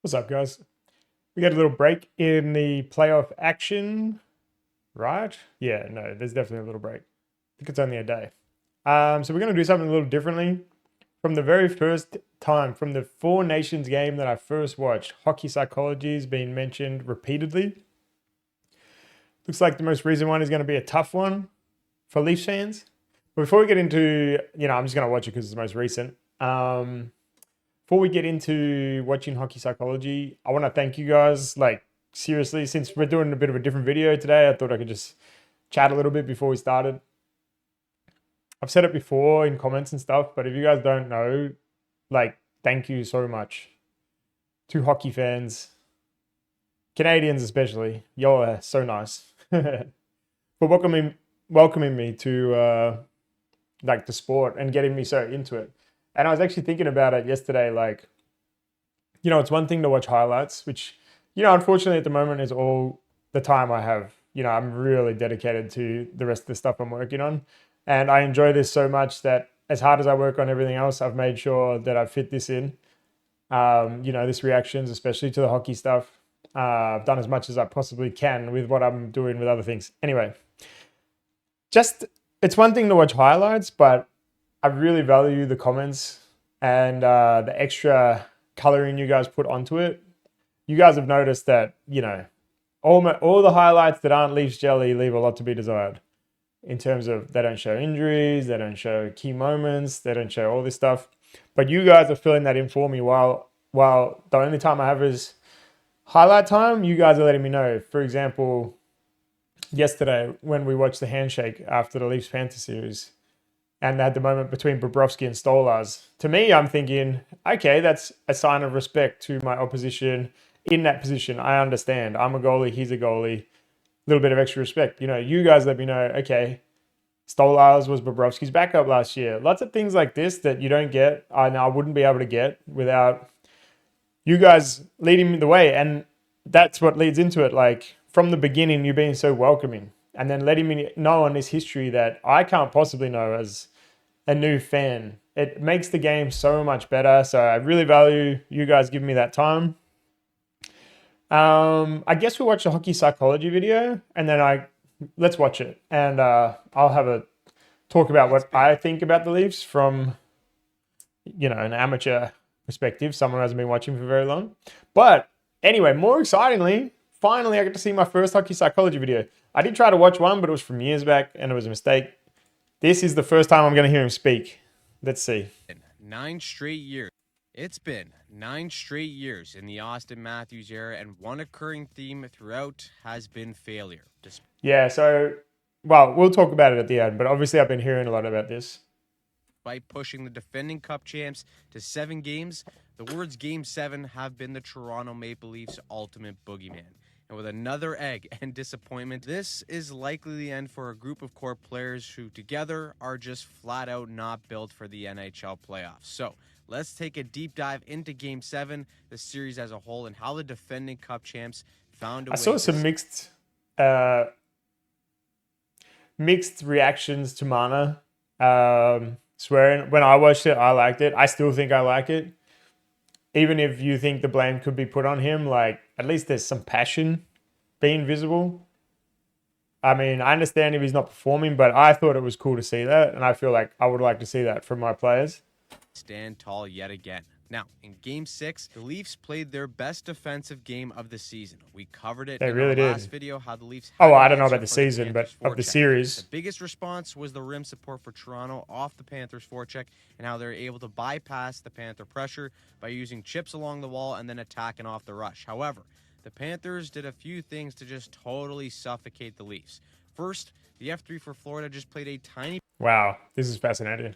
What's up, guys? We got a little break in the playoff action, right? Yeah, no, there's definitely a little break. I think it's only a day. So we're going to do something a little differently. From the very first time, from the Four Nations game that I first watched, hockey psychology has been mentioned repeatedly. Looks like the most recent one is going to be a tough one for Leafs fans. But before we get into, I'm just going to watch it because it's the most recent. Before we get into watching hockey psychology, I want to thank you guys. Like, seriously, since we're doing a bit of a different video today, I thought I could just chat a little bit before we started. I've said it before in comments and stuff, but if you guys don't know, like, thank you so much to hockey fans, Canadians especially. Y'all are so nice for welcoming me to like the sport and getting me so into it. And I was actually thinking about it yesterday, like, it's one thing to watch highlights, which, unfortunately at the moment is all the time I have. I'm really dedicated to the rest of the stuff I'm working on. And I enjoy this so much that as hard as I work on everything else, I've made sure that I fit this in. This reactions, especially to the hockey stuff. I've done as much as I possibly can with what I'm doing with other things. Anyway, it's one thing to watch highlights, but I really value the comments and the extra coloring you guys put onto it. You guys have noticed that, all the highlights that aren't Leafs jelly leave a lot to be desired in terms of they don't show injuries, they don't show key moments, they don't show all this stuff. But you guys are filling that in for me while the only time I have is highlight time. You guys are letting me know. For example, yesterday when we watched the handshake after the Leafs Panthers series, and they had the moment between Bobrovsky and Stolarz. To me, I'm thinking, okay, that's a sign of respect to my opposition in that position. I understand. I'm a goalie, he's a goalie. A little bit of extra respect. You guys let me know, okay, Stolarz was Bobrovsky's backup last year. Lots of things like this that you don't get, and I wouldn't be able to get without you guys leading me the way. And that's what leads into it. Like, from the beginning, you being so welcoming and then letting me know on this history that I can't possibly know as a new fan. It makes the game so much better. So I really value you guys giving me that time. I guess we'll watch the hockey psychology video and then let's watch it. And I'll have a talk about what I think about the Leafs from, an amateur perspective, someone who hasn't been watching for very long. But anyway, more excitingly, finally I get to see my first hockey psychology video. I did try to watch one, but it was from years back and it was a mistake. This is the first time I'm going to hear him speak. Let's see. 9 straight years. It's been 9 straight years in the Austin Matthews era, and one occurring theme throughout has been failure. Yeah, so, well, we'll talk about it at the end, but obviously I've been hearing a lot about this. Despite pushing the defending Cup champs to 7 games, the words Game 7 have been the Toronto Maple Leafs' ultimate boogeyman. And with another egg and disappointment, this is likely the end for a group of core players who together are just flat out not built for the NHL playoffs. So let's take a deep dive into Game 7, the series as a whole, and how the defending Cup champs found a way. I saw some mixed reactions to Mana. Swearing, when I watched it, I liked it. I still think I like it. Even if you think the blame could be put on him, like, at least there's some passion being visible. I mean, I understand if he's not performing, but I thought it was cool to see that. And I feel like I would like to see that from my players. Stand tall yet again. Now, in Game 6, the Leafs played their best defensive game of the season. We covered it in our last video, how the Leafs had I don't know about the season, but of the series. The biggest response was the rim support for Toronto off the Panthers' forecheck, and how they're able to bypass the Panther pressure by using chips along the wall and then attacking off the rush. However, the Panthers did a few things to just totally suffocate the Leafs. First, the F3 for Florida just played a tiny... Wow, this is fascinating.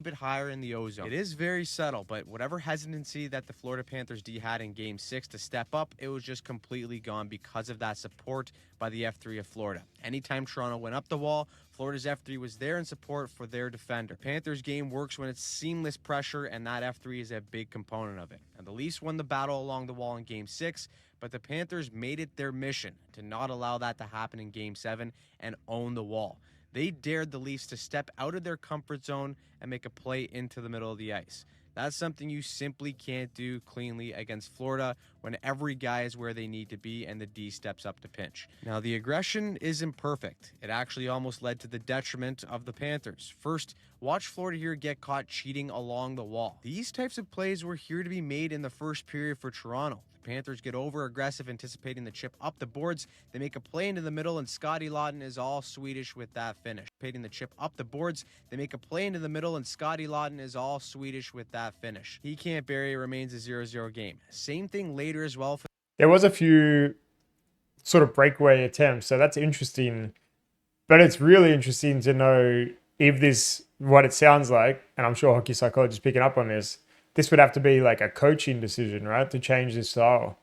Bit higher in the ozone. It is very subtle, but whatever hesitancy that the Florida Panthers D had in Game 6 to step up, it was just completely gone because of that support by the F3 of Florida. Anytime Toronto went up the wall, Florida's F3 was there in support for their defender. Panthers game works when it's seamless pressure, and that F3 is a big component of it. And the Leafs won the battle along the wall in Game 6, but the Panthers made it their mission to not allow that to happen in Game 7 and own the wall. They dared the Leafs to step out of their comfort zone and make a play into the middle of the ice. That's something you simply can't do cleanly against Florida when every guy is where they need to be and the D steps up to pinch. Now, the aggression isn't perfect. It actually almost led to the detriment of the Panthers. First, watch Florida here get caught cheating along the wall. These types of plays were here to be made in the first period for Toronto. The Panthers get over-aggressive, anticipating the chip up the boards. They make a play into the middle, and Scotty Lawton is all Swedish with that finish. Anticipating the chip up the boards, they make a play into the middle, and Scotty Lawton is all Swedish with that finish. He can't bury, it remains a 0-0 game. Same thing later as well. There was a few sort of breakaway attempts, so that's interesting. But it's really interesting to know if this, what it sounds like, and I'm sure Hockey Psychology is picking up on this, this would have to be like a coaching decision, right? To change this style.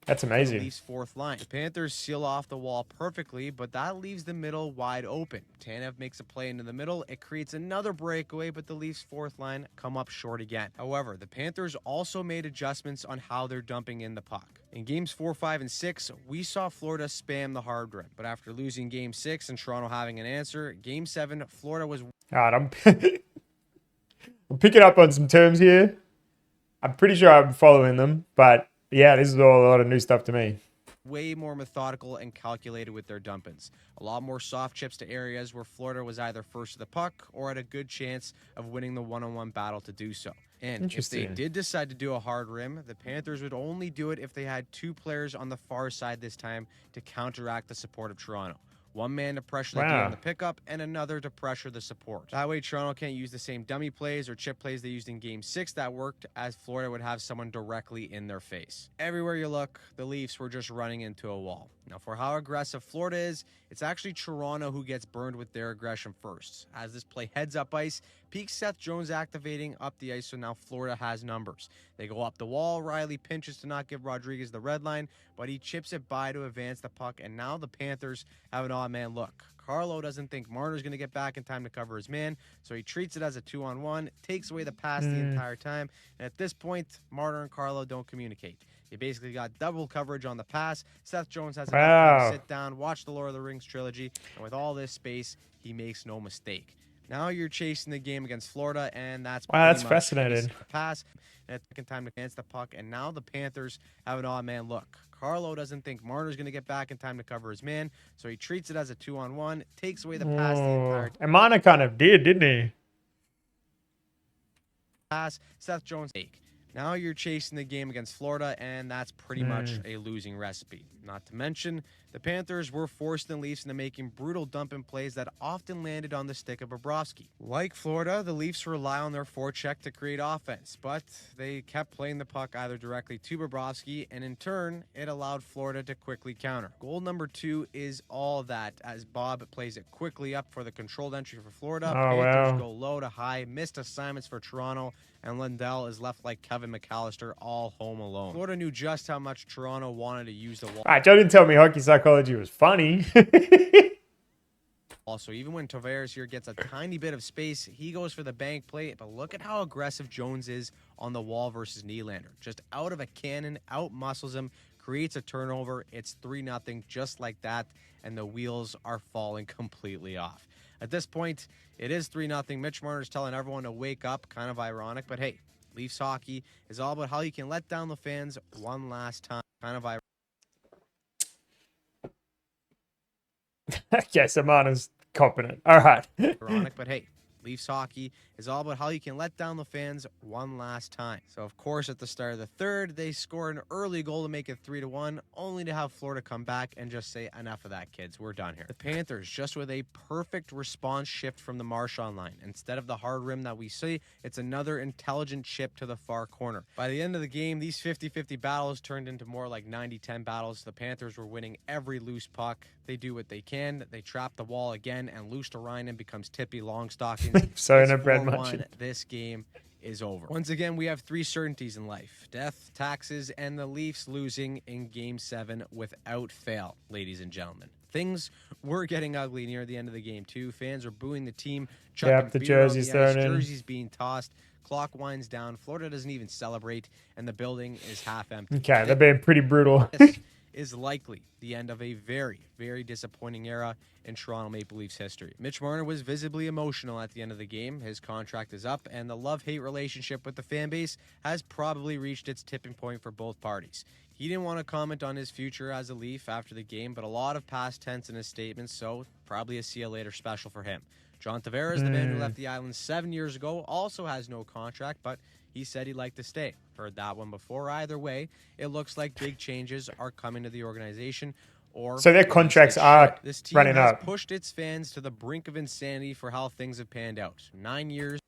That's amazing. Leafs fourth line. The Panthers seal off the wall perfectly, but that leaves the middle wide open. Tanev makes a play into the middle. It creates another breakaway, but the Leafs fourth line come up short again. However, the Panthers also made adjustments on how they're dumping in the puck. In games 4, 5, and 6, we saw Florida spam the hard rim. But after losing game 6 and Toronto having an answer, game 7, Florida was... All right, I'm picking up on some terms here. I'm pretty sure I'm following them, but yeah, this is all a lot of new stuff to me. Way more methodical and calculated with their dump-ins. A lot more soft chips to areas where Florida was either first to the puck or had a good chance of winning the one-on-one battle to do so. And if they did decide to do a hard rim, the Panthers would only do it if they had 2 players on the far side this time to counteract the support of Toronto. One man to pressure the D on the pickup and another to pressure the support. That way, Toronto can't use the same dummy plays or chip plays they used in Game 6 that worked, as Florida would have someone directly in their face. Everywhere you look, the Leafs were just running into a wall. Now, for how aggressive Florida is, it's actually Toronto who gets burned with their aggression first. As this play heads up ice, peaks Seth Jones activating up the ice, so now Florida has numbers. They go up the wall. Riley pinches to not give Rodriguez the red line, but he chips it by to advance the puck, and now the Panthers have an odd man look. Carlo doesn't think Marner's going to get back in time to cover his man, so he treats it as a 2-on-1, takes away the pass the entire time, and at this point, Marner and Carlo don't communicate. They basically got double coverage on the pass. Seth Jones has enough time to sit down, watch the Lord of the Rings trilogy, and with all this space, he makes no mistake. Now you're chasing the game against Florida, and that's fascinating. Pass, and it's second time to advance the puck, and now the Panthers have an odd man look. Carlo doesn't think Marner's going to get back in time to cover his man, so he treats it as a 2-on-1, takes away the pass the entire time. And Marner kind of did, didn't he? Pass, Seth Jones take. Now you're chasing the game against Florida, and that's pretty much a losing recipe. Not to mention, the Panthers were forced the Leafs into making brutal dumping plays that often landed on the stick of Bobrovsky. Like Florida, the Leafs rely on their forecheck to create offense, but they kept playing the puck either directly to Bobrovsky, and in turn, it allowed Florida to quickly counter. Goal number 2 is all that, as Bob plays it quickly up for the controlled entry for Florida. Panthers go low to high, missed assignments for Toronto, and Lundell is left like Kevin McAllister, all home alone. Florida knew just how much Toronto wanted to use the wall. All right, Joe didn't tell me Hockey Psychology was funny. Also, even when Tavares here gets a tiny bit of space, he goes for the bank play. But look at how aggressive Jones is on the wall versus Nylander. Just out of a cannon, out-muscles him, creates a turnover. It's 3-0 just like that, and the wheels are falling completely off. At this point, it is 3-0. Mitch Marner's telling everyone to wake up. Kind of ironic, but hey, Leafs hockey is all about how you can let down the fans one last time. Kind of ironic. Okay, so Marner's competent. All right. Ironic, but hey, Leafs hockey is all about how you can let down the fans one last time. So, of course, at the start of the third, they score an early goal to make it 3-1, only to have Florida come back and just say, enough of that, kids. We're done here. The Panthers, just with a perfect response shift from the Marchand line. Instead of the hard rim that we see, it's another intelligent chip to the far corner. By the end of the game, these 50-50 battles turned into more like 90-10 battles. The Panthers were winning every loose puck. They do what they can. They trap the wall again, and Luosterainen becomes Tippy Longstocking. Sorry, no bread much. This game is over. Once again, we have 3 certainties in life: death, taxes, and the Leafs losing in Game 7 without fail, ladies and gentlemen. Things were getting ugly near the end of the game, too. Fans are booing the team, chucking the beer on jerseys the ice, thrown in. jerseys being tossed. Clock winds down. Florida doesn't even celebrate, and the building is half empty. Okay, they're being pretty brutal. This is likely the end of a very, very disappointing era in Toronto Maple Leafs history. Mitch Marner was visibly emotional at the end of the game. His contract is up, and the love-hate relationship with the fan base has probably reached its tipping point for both parties. He didn't want to comment on his future as a Leaf after the game, but a lot of past tense in his statements, so probably a see you later special for him. John Tavares, the man who left the island 7 years ago, also has no contract, but he said he'd like to stay. Heard that one before. Either way, it looks like big changes are coming to the organization. So their contracts are this team running has up. pushed its fans to the brink of insanity for how things have panned out. 9 years.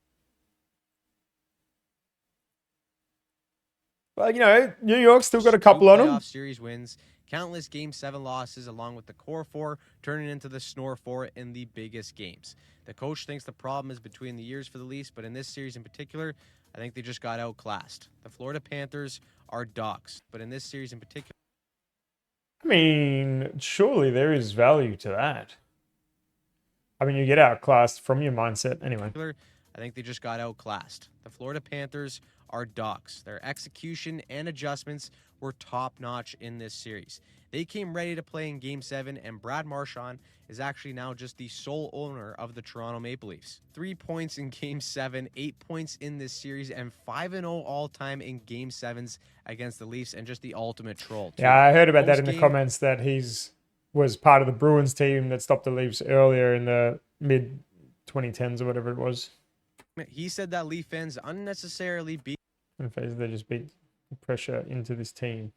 Well, New York's still got a couple on them. Playoff series wins, countless Game 7 losses, along with the core four turning into the snore four in the biggest games. The coach thinks the problem is between the years for the Leafs, but in this series in particular, I think they just got outclassed. The Florida Panthers are dogs, but in this series in particular, I mean, surely there is value to that. I mean, you get outclassed from your mindset anyway. I think they just got outclassed. The Florida Panthers are dogs. Their execution and adjustments were top-notch in this series. They came ready to play in Game 7, and Brad Marchand is actually now just the sole owner of the Toronto Maple Leafs. 3 points in Game 7, 8 points in this series, and 5-0 all-time in Game 7s against the Leafs, and just the ultimate troll, too. Yeah, I heard about that in the comments, that was part of the Bruins team that stopped the Leafs earlier in the mid-2010s or whatever it was. He said that Leaf fans unnecessarily beat they just beat the pressure into this team.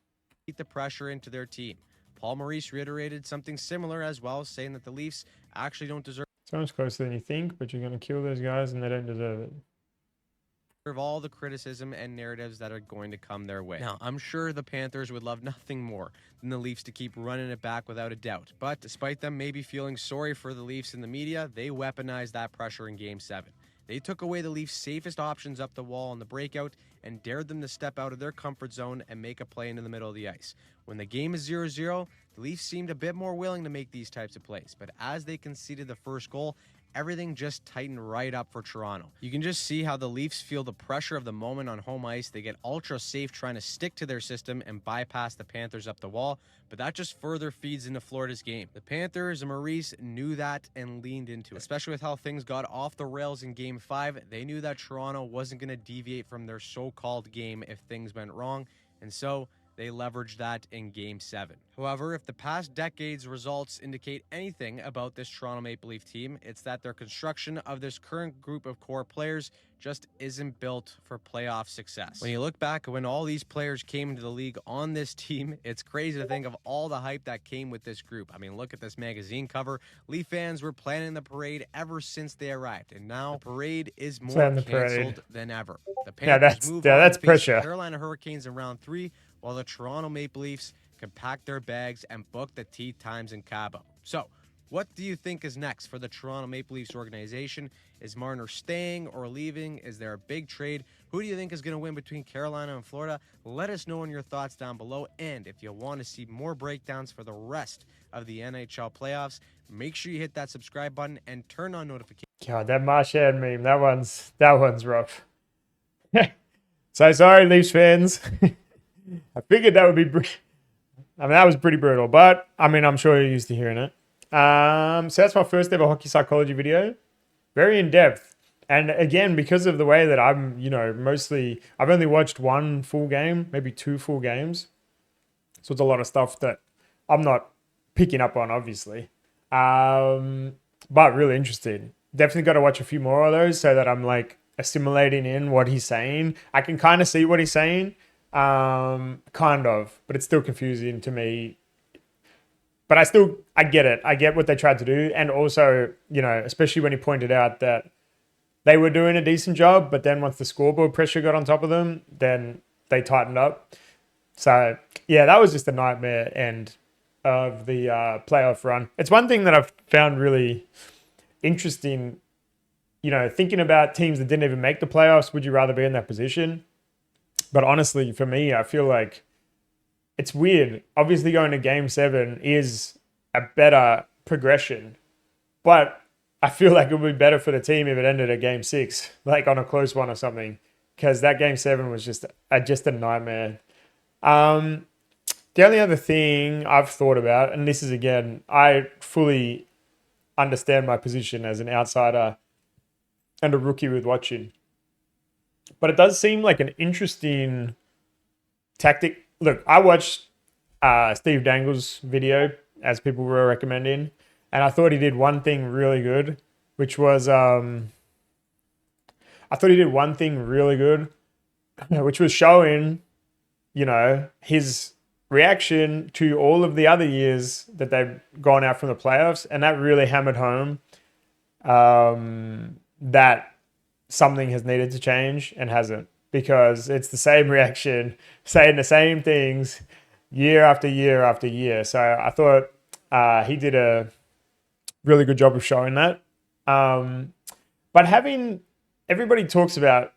Beat the pressure into their team. Paul Maurice reiterated something similar as well, saying that the Leafs actually don't deserve so much closer than you think, but you're going to kill those guys and they don't deserve it. All the criticism and narratives that are going to come their way. Now, I'm sure the Panthers would love nothing more than the Leafs to keep running it back without a doubt. But despite them maybe feeling sorry for the Leafs in the media, they weaponized that pressure in Game 7. They took away the Leafs' safest options up the wall on the breakout and dared them to step out of their comfort zone and make a play into the middle of the ice. When the game is 0-0, the Leafs seemed a bit more willing to make these types of plays. But as they conceded the first goal, everything just tightened right up for Toronto. You can just see how the Leafs feel the pressure of the moment on home ice. They get ultra safe trying to stick to their system and bypass the Panthers up the wall, but that just further feeds into Florida's game. The Panthers and Maurice knew that and leaned into it, especially with how things got off the rails in Game 5. They knew that Toronto wasn't going to deviate from their so-called game if things went wrong, and so they leveraged that in Game 7. However, if the past decade's results indicate anything about this Toronto Maple Leaf team, it's that their construction of this current group of core players just isn't built for playoff success. When you look back at when all these players came into the league on this team, it's crazy to think of all the hype that came with this group. I mean, look at this magazine cover. Leaf fans were planning the parade ever since they arrived, and now the parade is more canceled than ever. The Panthers that's pressure. Carolina Hurricanes in round 3, while the Toronto Maple Leafs can pack their bags and book the tea times in Cabo. So, what do you think is next for the Toronto Maple Leafs organization? Is Marner staying or leaving? Is there a big trade? Who do you think is going to win between Carolina and Florida? Let us know in your thoughts down below. And if you want to see more breakdowns for the rest of the NHL playoffs, make sure you hit that subscribe button and turn on notifications. God, that Marchand meme, that one's rough. So sorry, Leafs fans. I figured that would be... that was pretty brutal, but I mean, I'm sure you're used to hearing it. So that's my first ever hockey psychology video. Very in-depth. And again, because of the way that I'm, I've only watched one full game, maybe 2 full games. So it's a lot of stuff that I'm not picking up on, obviously. But really interested. Definitely got to watch a few more of those so that I'm assimilating in what he's saying. I can kind of see what he's saying. Kind of, but it's still confusing to me. But I get it. I get what they tried to do. And also, especially when he pointed out that they were doing a decent job, but then once the scoreboard pressure got on top of them, then they tightened up. So, yeah, that was just a nightmare end of the playoff run. It's one thing that I've found really interesting, thinking about teams that didn't even make the playoffs. Would you rather be in that position? But honestly, for me, I feel like it's weird. Obviously, going to Game 7 is a better progression. But I feel like it would be better for the team if it ended at Game 6, on a close one or something. Because that Game 7 was just a nightmare. Didn't the only other thing I've thought about, and this is again, I fully understand my position as an outsider and a rookie with watching, but it does seem like an interesting tactic. Look, I watched Steve Dangle's video as people were recommending, and I thought he did one thing really good, which was which was showing, his reaction to all of the other years that they've gone out from the playoffs, and that really hammered home that something has needed to change and hasn't, because it's the same reaction, saying the same things year after year after year. So I thought he did a really good job of showing that. But everybody talks about,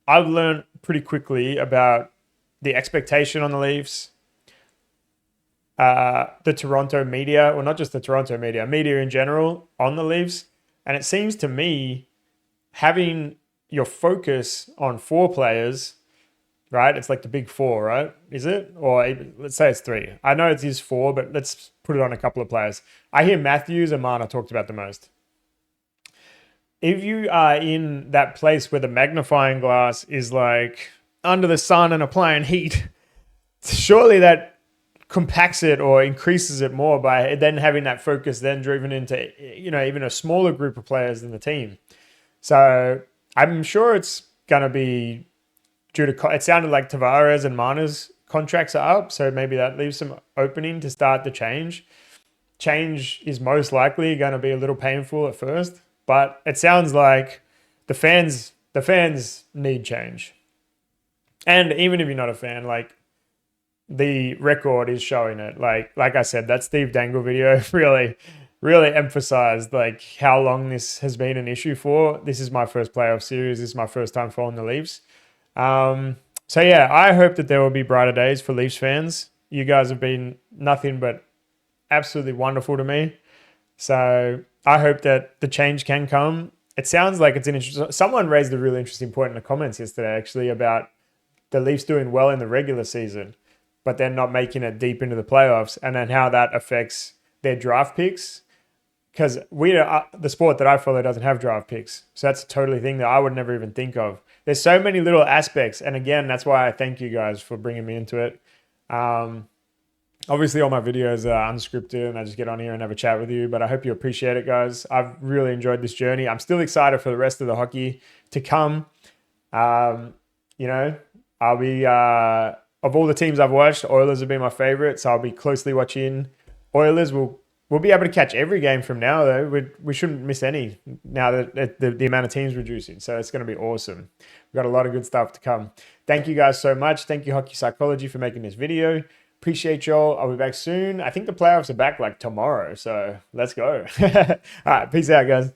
I've learned pretty quickly about the expectation on the Leafs, the Toronto media, or not just the Toronto media in general on the Leafs. And it seems to me, having your focus on 4 players, right? It's like the big 4, right? Is it? Or let's say it's 3. I know it is 4, but let's put it on a couple of players. I hear Matthews and Marner talked about the most. If you are in that place where the magnifying glass is like under the sun and applying heat, surely that compacts it or increases it more by then having that focus then driven into, even a smaller group of players in the team. So I'm sure it's going to be due to, it sounded like Tavares and Marner's contracts are up. So maybe that leaves some opening to start the change. Change is most likely going to be a little painful at first, but it sounds like the fans need change. And even if you're not a fan, like, the record is showing it. Like I said, that Steve Dangle video really emphasized like how long this has been an issue for. This is my first playoff series. This is my first time following the Leafs. So yeah, I hope that there will be brighter days for Leafs fans. You guys have been nothing but absolutely wonderful to me. So I hope that the change can come. It sounds like it's an interesting. Someone raised a really interesting point in the comments yesterday, actually, about the Leafs doing well in the regular season, but then not making it deep into the playoffs, and then how that affects their draft picks. Because the sport that I follow doesn't have draft picks. So that's a totally thing that I would never even think of. There's so many little aspects. And again, that's why I thank you guys for bringing me into it. Obviously, all my videos are unscripted and I just get on here and have a chat with you. But I hope you appreciate it, guys. I've really enjoyed this journey. I'm still excited for the rest of the hockey to come. I'll be... of all the teams I've watched, Oilers have been my favorite, so I'll be closely watching Oilers. We'll be able to catch every game from now, though. We shouldn't miss any now that the amount of teams reducing. So it's going to be awesome. We've got a lot of good stuff to come. Thank you guys so much. Thank you, Hockey Psychology, for making this video. Appreciate y'all. I'll be back soon. I think the playoffs are back like tomorrow, so let's go. All right, peace out, guys.